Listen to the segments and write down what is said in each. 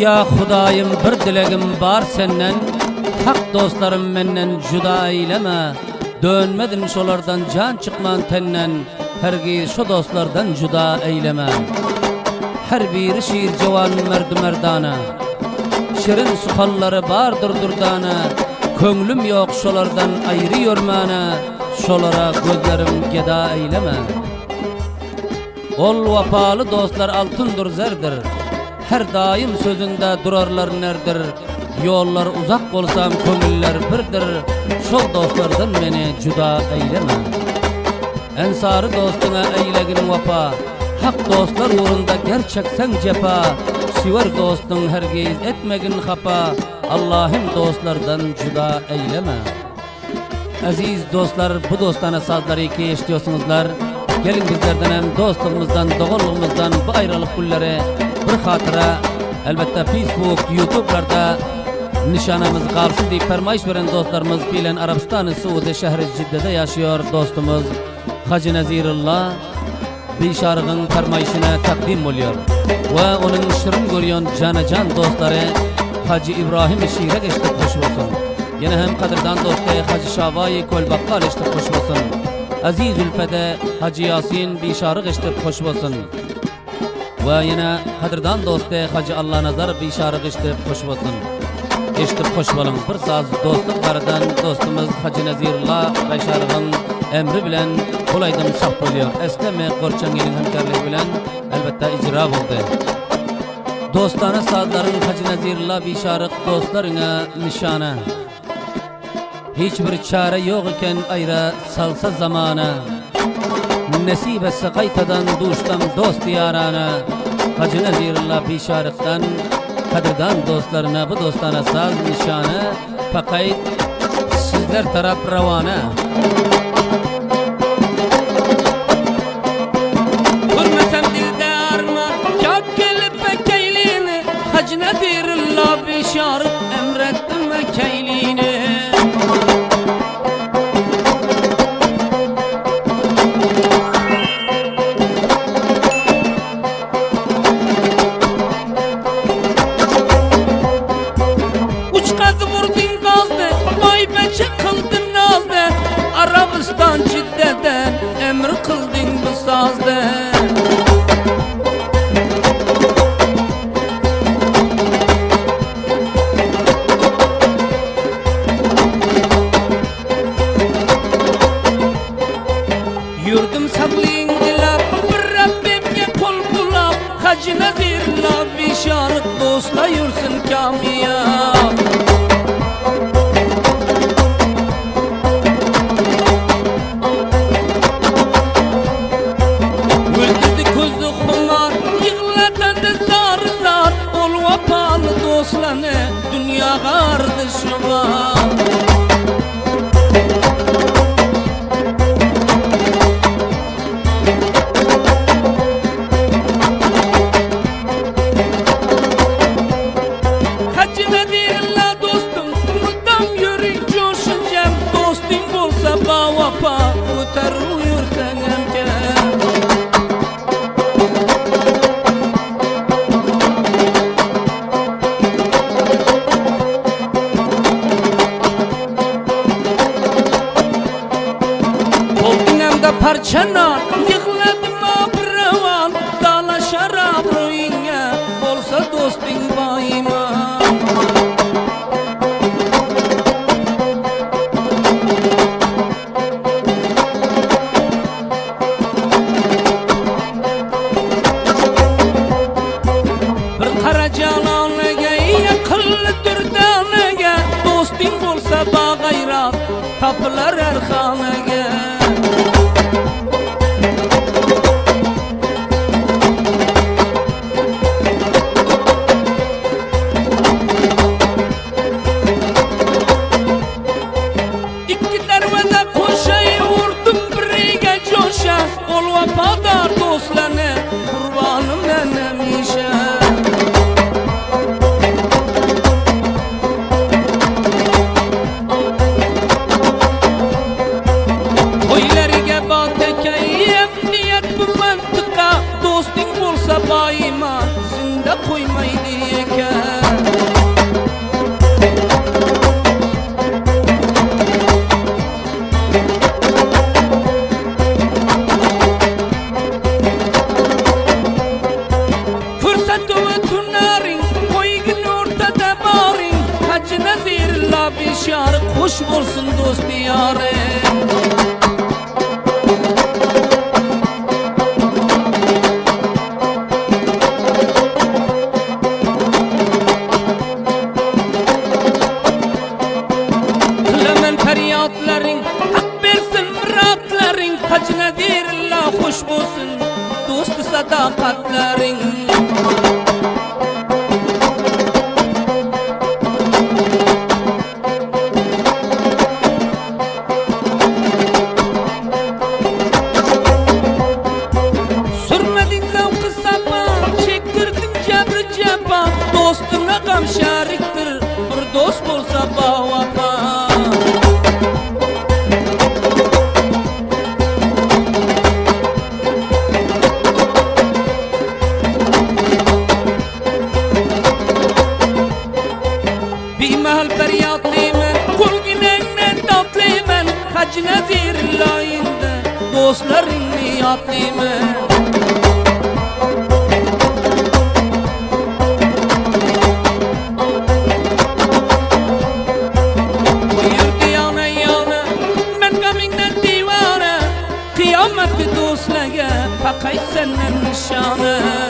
Ya Xudayım bir dilegim bar senden, haq dostlarım menden juda eyleme. Dönmedim şolardan can çıkman tenden, hergiz şu dostlardan juda eyleme. Her biri şiir cevan merdi merdana, şirin suhalları bardır durdana. Köngülüm yok şolardan ayrı yormana, şolara gözlerim geda eyleme. Ol vapalı dostlar altındır zerdir, her daim sözünde durarlar nerdir. Yollar uzak bolsam köngüller birdir, şol dostlardan beni juda eyleme. Ensarı dostuna eylegin vapa, hak dostlar uğrunda gerçeksen cepa. Süver dostun hergiz etmegin hapa, Allah'ım dostlardan juda eyleme. Aziz dostlar, bu dostana sazları ki eşliyorsunuzlar. Gelin bizlerden hem dostluğumuzdan, doğruluğumuzdan bu ayrılık günleri bir hatıra, elbette Facebook, YouTube'larda nişanımız kalsın diye fermayış veren dostlarımız bilen Arabistan-ı Suudi şehri Cidde'de yaşıyor dostumuz Hacı Nazirullah Bişarık'ın fermayışına takdim oluyor. Ve onun şirin görüyon canacan dostları Hacı İbrahim Şiir'e geçtik hoş olsun. Yine hem kadırdan dostu Hacı Şavai Kolbakkal geçtik hoş olsun. Aziz Ülfede Hacı Yasin Bişarık geçtik hoş olsun. Ve yine kadırdan dostu Hacı Allah Nazar Bişarık geçtik hoş olsun. Eşitip hoş olun. Bir saz dostluklardan dostumuz Hacı Nazirullah Bişarık'ın emri bilen kolaydım saf oluyor. Esleme Korçangel'in hemkarlığı bilen elbette icra oldu. Dostana sazların Hacı Nazirullah Bişarık dostlarına nişana. Hiçbir çare yok iken ayra salsa zamana. Nesip etse kaytadan duştam dost yarana. Hacı Nazirullah Bişarık'tan kadirdan dostlarına bu dostana saz nişanı. Fakayt sizler taraf ravana. Görmesem dilde arma kak gelip bekeylini, Hacı Nazirullah Bişarık emrettim bekeylini. Arabistan Cidde'den emri kıldın bu sazda. Yurdum sablin dilap, bir Rabbimge kol bulap, Hacı Nazirullah Bişarık dostla yursun kamiyap. Dünya kardeşime Hacı Nazirullah dostum, mudam yürü coşuncam. Dostum olsa bavapa, öter uyursan emkem. Parçana yıkladım abravan, dala şarap rüyine olsa dostun bayıma. Bir karacalanıga yakıllı dürdaniga, dostun olsa bağayrat tapılar erxanaga. Ol vafadar dostlarına kurbanım nenemişe. Koylarıge batekeyem niyet bu mantıka, dostun olsa bayıma zinde koymaydı yeke. ve tunarin koygin ortada barin Hacı Nazirullah bişar hoş olsun dost diyarım feryatların hak versin muratların Hacı Nazirullah hoş olsun dostu sadakatların sürmedin zavkı sapa çektirdin cebri cepa dostuna gam şeriktir bir dost bolsa bağvapa Bimahal feryatlıymen, kul güneymen tatlıymen Hacı Nazirullah inde dostların niyatlıymen Buyur yana yana, men gaminden divane Kıyametli dostlara, pakay senden nişane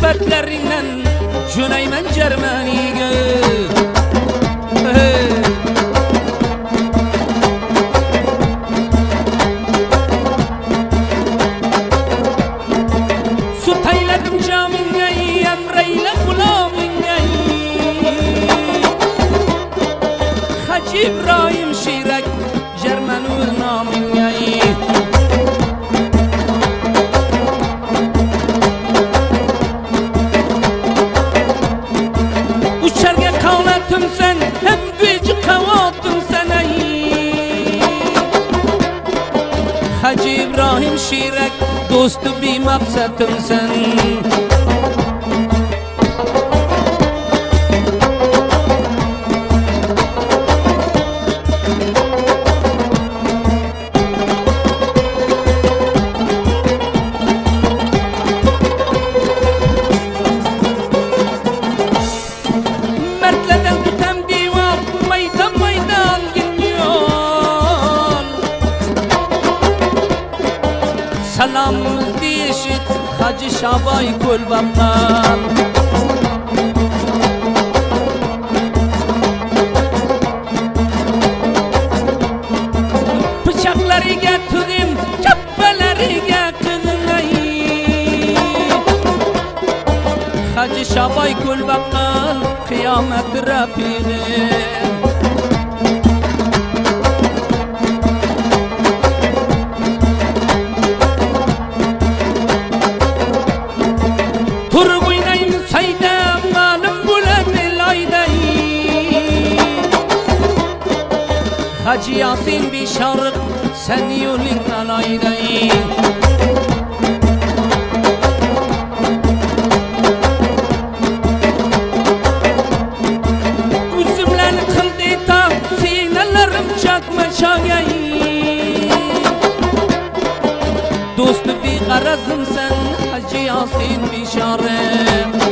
Ülpetlerinden Cüneymen Cermani'ye Sut eyledim camine emreyle gulamine Hacı İbrahim Şirek Cermenül namine sen hem büyücü kavatım sen ey Hacı İbrahim Şirek dostu bir maksatım sen Selamımız dişit Hacı Şabay Kulbap'tan Bıçakları getirdim, çappeleri getirdim Hacı Şabay Kulbap'tan kıyamet rapine Hacı Yasin bir şarık sen yolun alayday Üzümlerini kıldı ta sinelerim çakma çagay Dostu bir garazım sen Hacı Yasin bir şarık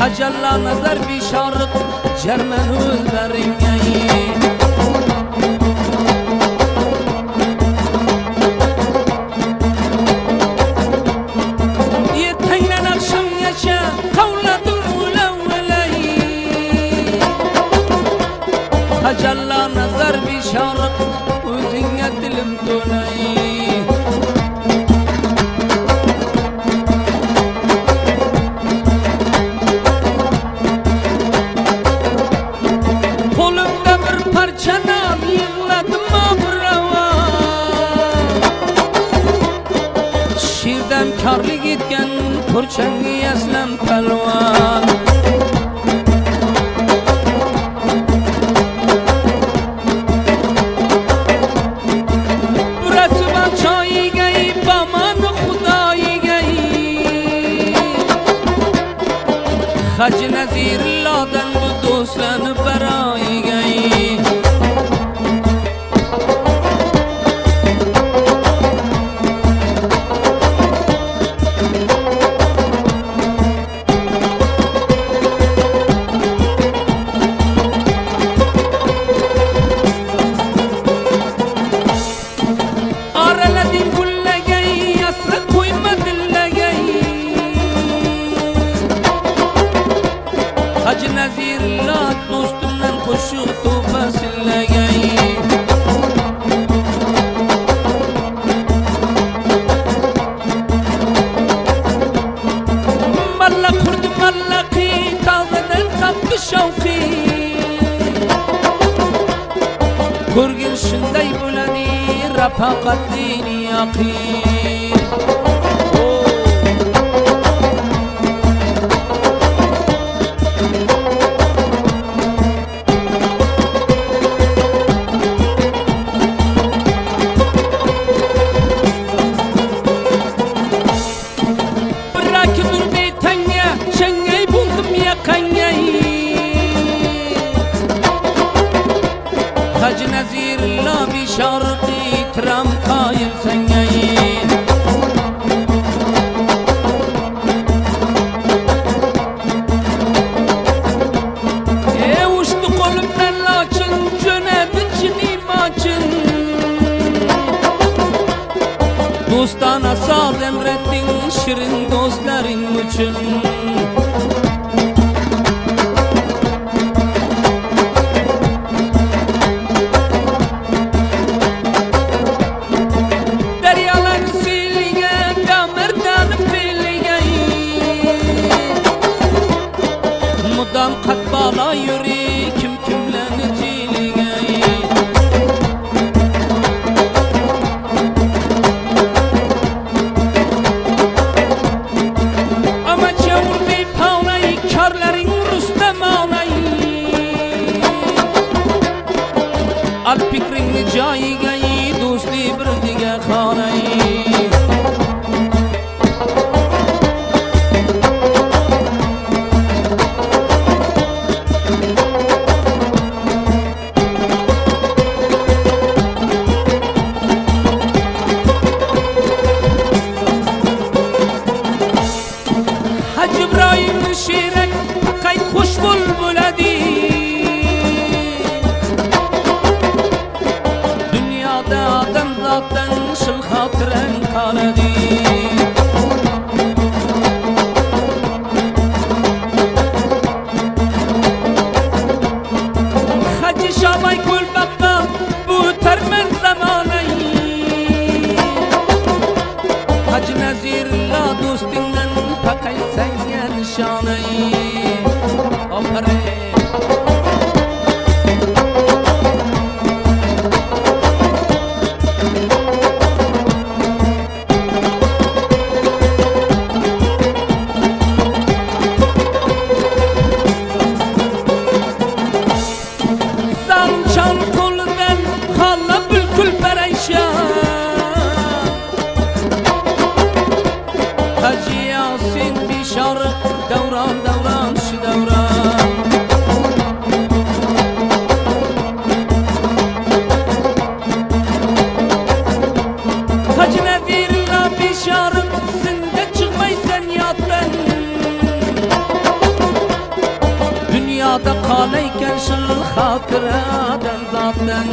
Hacalla nazar bir şarık Cermenül beringeyi Yetenlen akşam yaşa kavladım ulevveleyi Hacalla nazar bir şarık Özüne dilim dolayı çengi eslem pelvan. Burası baçayı gey baman Xudayi gey. Hacı Nazirillah'dan bu dostlarını berayı gey. Hacı Nazirullah dostumdan koşu topasıyla gey. Malla kurdu mallaki tağdan kaptı şavki. Kurgin şunday bulani rapakat dini yaqin. Hacı Nazirullah bir şarkı tram kayıl sengeyi. Uçtu kolumdan laçın cönebin çinim açın. Dostana saz emrettin şirin dostların için. Mudam kat bala yürü kim kimlerini ciligey. Ama çavur bir pavlayı karların Rüstem ağlayı. Al fikrini cayigeyi dostu bir dige khanayı. Hacı İbrahim şirek kayıt hoş bulbuladi. Dünyada adam zaten şıl hatıren kaladı. Hacı Şabay Gül Bakka bu termen zamanayı. Hacı Nazirullah dostundan pakay sen nişanayı. Opere Zançan kolundan hala bülkül perişan. Hacı Yasin bir şarkı devran devran şu devran. Hacı Nazirullah bir şarkı sende çıkmaysan yattan. Dünyada kalayken şıl hatıradan zaten.